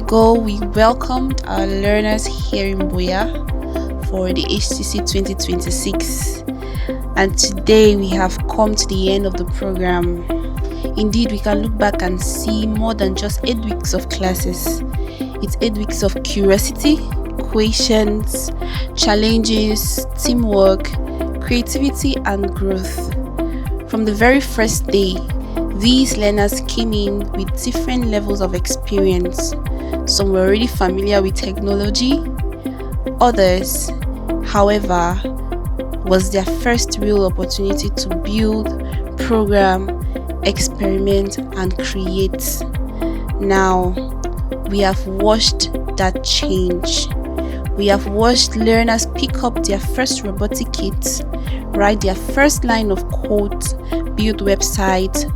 ago, we welcomed our learners here in Buea for the HCC 2026, and today we have come to the end of the program. Indeed, we can look back and see more than just 8 weeks of classes. It's 8 weeks of curiosity, questions, challenges, teamwork, creativity, and growth. From the very first day, these learners came in with different levels of experience. Some were already familiar with technology. Others, however, was their first real opportunity to build, program, experiment, and create. Now, we have watched that change. We have watched learners pick up their first robotic kits, write their first line of code, build websites,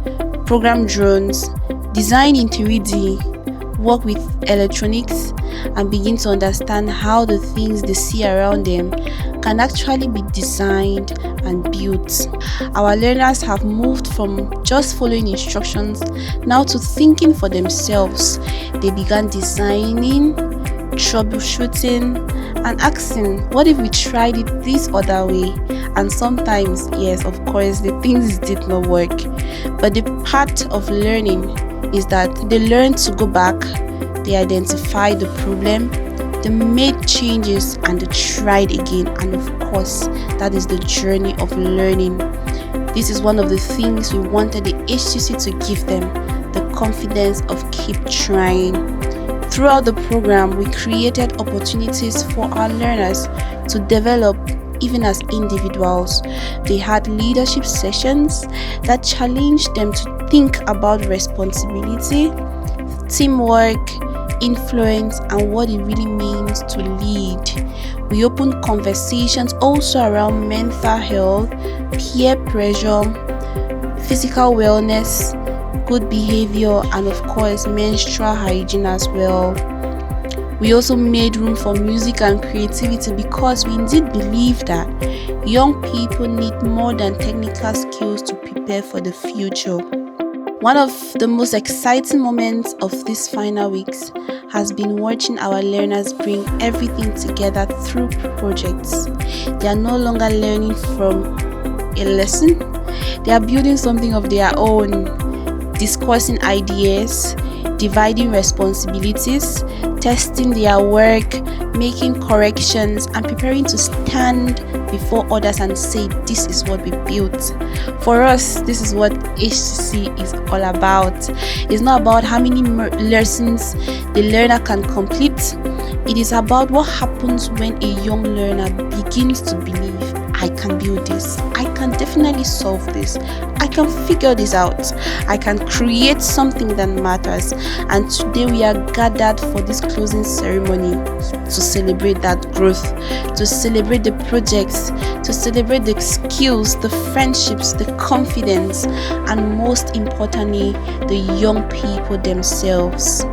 program drones, design in 3D, work with electronics, and begin to understand how the things they see around them can actually be designed and built. Our learners have moved from just following instructions now to thinking for themselves. They began designing, troubleshooting, and asking, what if we tried it this other way? And sometimes, yes, of course, the things did not work. But the part of learning is that they learned to go back, they identified the problem, they made changes, and they tried again. And of course, that is the journey of learning. This is one of the things we wanted the HCC to give them, the confidence of keep trying. Throughout the program, we created opportunities for our learners to develop even as individuals. They had leadership sessions that challenged them to think about responsibility, teamwork, influence, and what it really means to lead. We opened conversations also around mental health, peer pressure, physical wellness, good behavior, and of course menstrual hygiene as well. We also made room for music and creativity because we indeed believe that young people need more than technical skills to prepare for the future. One of the most exciting moments of these final weeks has been watching our learners bring everything together through projects. They are no longer learning from a lesson, they are building something of their own, discussing ideas, dividing responsibilities, testing their work, making corrections, and preparing to stand before others and say, this is what we built. For us, this is what HCC is all about. It's not about how many lessons the learner can complete. It is about what happens when a young learner begins to believe, I can build this, I can definitely solve this, I can figure this out, I can create something that matters. And today we are gathered for this closing ceremony to celebrate that growth, to celebrate the projects, to celebrate the skills, the friendships, the confidence, and most importantly, the young people themselves.